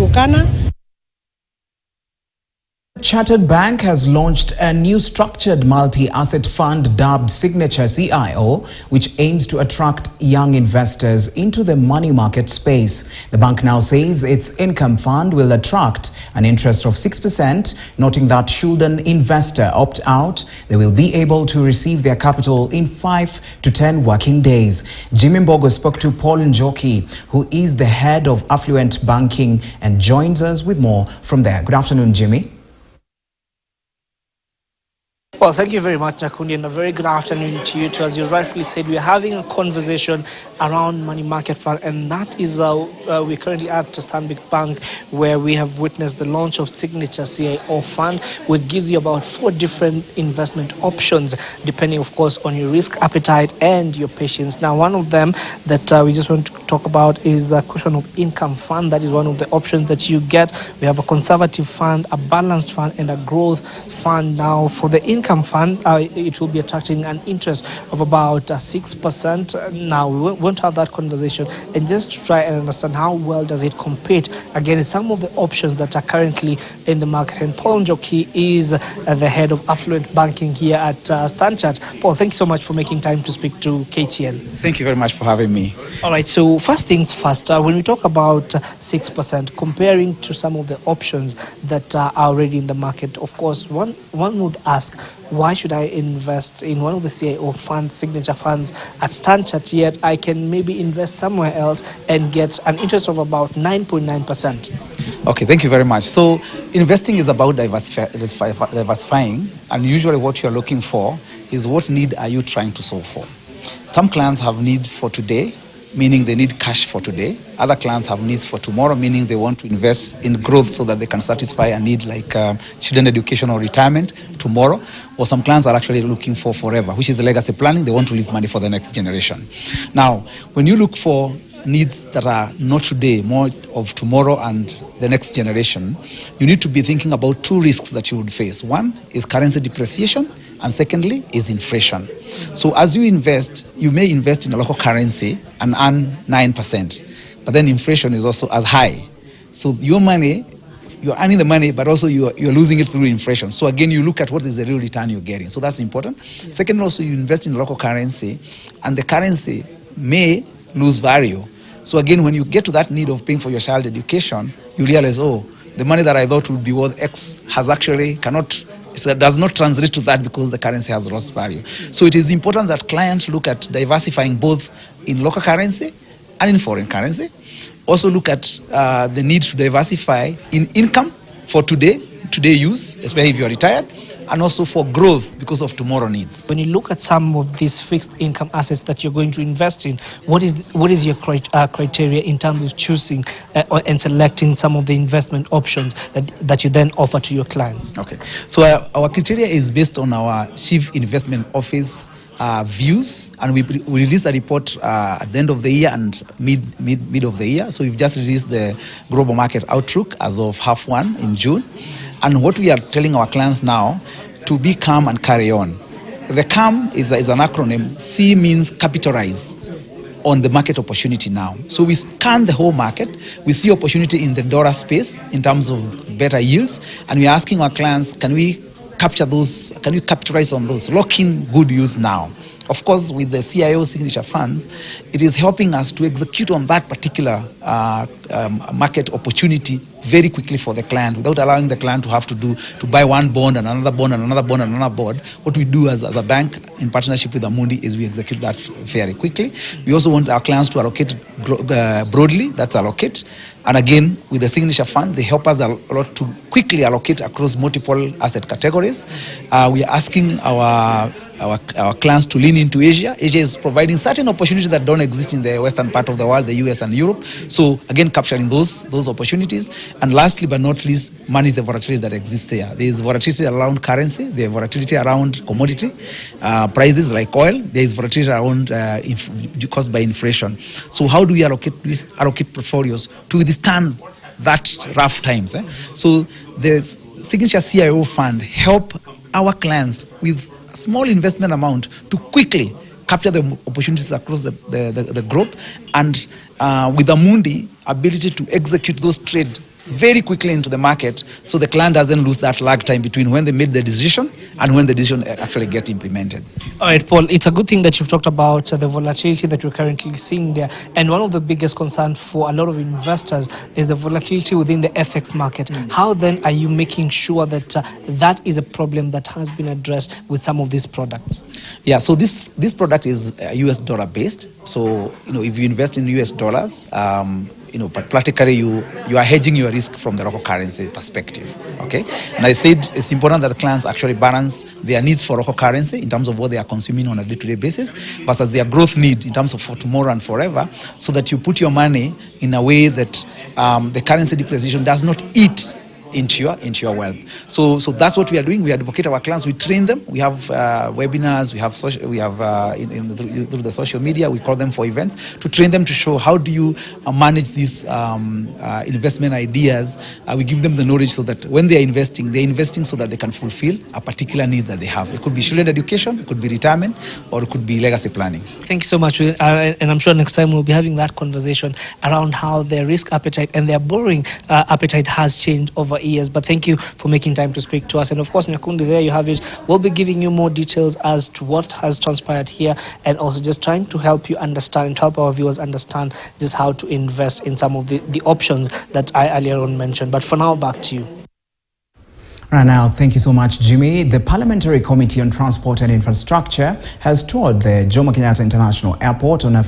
Turkana. Chartered Bank has launched a new structured multi-asset fund dubbed Signature CIO, which aims to attract young investors into the money market space. The bank now says its income fund will attract an interest of 6%, noting that should an investor opt out, they will be able to receive their capital in 5 to 10 working days. Jimmy Mbogo spoke to Paul Njoki, who is the head of affluent banking, and joins us with more from there. Good afternoon, Jimmy. Well, thank you very much, Nakundi, and a very good afternoon to you too. As you rightfully said, we are having a conversation around money market fund, and that is we're currently at Stanbic Bank, where we have witnessed the launch of Signature CIO Fund, which gives you about 4 different investment options, depending, of course, on your risk appetite and your patience. Now, one of them that we just want to talk about is the question of income fund. That is one of the options that you get. We have a conservative fund, a balanced fund, and a growth fund. Now, for the income fund, it will be attracting an interest of about 6%. Now, we won't have that conversation, and just to try and understand how well does it compete against some of the options that are currently in the market. And Paul Njoki is the head of affluent banking here at Stanchart. Paul, thank you so much for making time to speak to KTN. Thank you very much for having me. All right, so first things first, when we talk about 6%, comparing to some of the options that are already in the market, of course, one would ask, why should I invest in one of the CIO funds, signature funds at Stanchart, yet I can maybe invest somewhere else and get an interest of about 9.9%? Okay, thank you very much. So investing is about diversifying, and usually what you're looking for is what need are you trying to solve for. Some clients have need for today, meaning they need cash for today. Other clients have needs for tomorrow, meaning they want to invest in growth so that they can satisfy a need like children education or retirement tomorrow. Or some clients are actually looking for forever, which is legacy planning. They want to leave money for the next generation. Now, when you look for needs that are not today, more of tomorrow and the next generation, you need to be thinking about 2 risks that you would face. One is currency depreciation, and secondly is inflation. So as you invest, you may invest in a local currency and earn 9%, but then inflation is also as high. So your money, you're earning the money, but also you're losing it through inflation. So again, you look at what is the real return you're getting. So that's important. Yeah. Second, also you invest in local currency, and the currency may lose value. So again, when you get to that need of paying for your child education, you realize, oh, the money that I thought would be worth X has actually does not translate to that because the currency has lost value. So it is important that clients look at diversifying both in local currency and in foreign currency. Also look at the need to diversify in income for today use, especially if you are retired, and also for growth because of tomorrow needs. When you look at some of these fixed income assets that you're going to invest in, what is your criteria in terms of choosing and selecting some of the investment options that you then offer to your clients? Okay, so our criteria is based on our Chief Investment Office views, and we release a report at the end of the year and mid of the year. So we've just released the global market outlook as of half 1 in June. And what we are telling our clients now, to be calm and carry on. The calm is an acronym. C means capitalize on the market opportunity now. So we scan the whole market. We see opportunity in the dollar space in terms of better yields. And we're asking our clients, can we capture those, can we capitalize on those, lock in good use now? Of course, with the CIO signature funds, it is helping us to execute on that particular market opportunity very quickly for the client without allowing the client to have to buy one bond and another bond and another bond and another bond. What we do as a bank in partnership with Amundi is we execute that very quickly. We also want our clients to allocate broadly, that's allocate. And again, with the signature fund, they help us a lot to quickly allocate across multiple asset categories. We are asking our clients to lean into Asia. Asia is providing certain opportunities that don't exist in the western part of the world, the US and Europe. So again, capturing those opportunities. And lastly but not least, manage the volatility that exists there. There is volatility around currency, there is volatility around commodity prices like oil, there is volatility around caused by inflation. So how do we allocate portfolios to withstand that rough times? So the Signature CIO Fund help our clients with a small investment amount to quickly capture the opportunities across the group, and with Amundi ability to execute those trade very quickly into the market, so the client doesn't lose that lag time between when they made the decision and when the decision actually get implemented. All right, Paul, it's a good thing that you've talked about the volatility that we're currently seeing there. And one of the biggest concerns for a lot of investors is the volatility within the FX market. How then are you making sure that that is a problem that has been addressed with some of these products? Yeah, so this product is US dollar based. So, if you invest in US dollars, but practically you are hedging your risk from the local currency perspective, okay? And I said it's important that the clients actually balance their needs for local currency in terms of what they are consuming on a day-to-day basis versus their growth need in terms of for tomorrow and forever, so that you put your money in a way that the currency depreciation does not eat into your wealth. So that's what we are doing. We advocate our clients. We train them. We have webinars. We have through the social media. We call them for events to train them to show how do you manage these investment ideas. We give them the knowledge so that when they are investing so that they can fulfill a particular need that they have. It could be children education, it could be retirement, or it could be legacy planning. Thank you so much. And I'm sure next time we'll be having that conversation around how their risk appetite and their borrowing appetite has changed over years. But thank you for making time to speak to us. And of course, Nyakundi, there you have it. We'll be giving you more details as to what has transpired here, and also just trying to help you understand, to help our viewers understand just how to invest in some of the options that I earlier on mentioned. But for now, back to you. Right now, thank you so much, Jimmy. The Parliamentary Committee on Transport and Infrastructure has toured the Jomo Kenyatta International Airport on a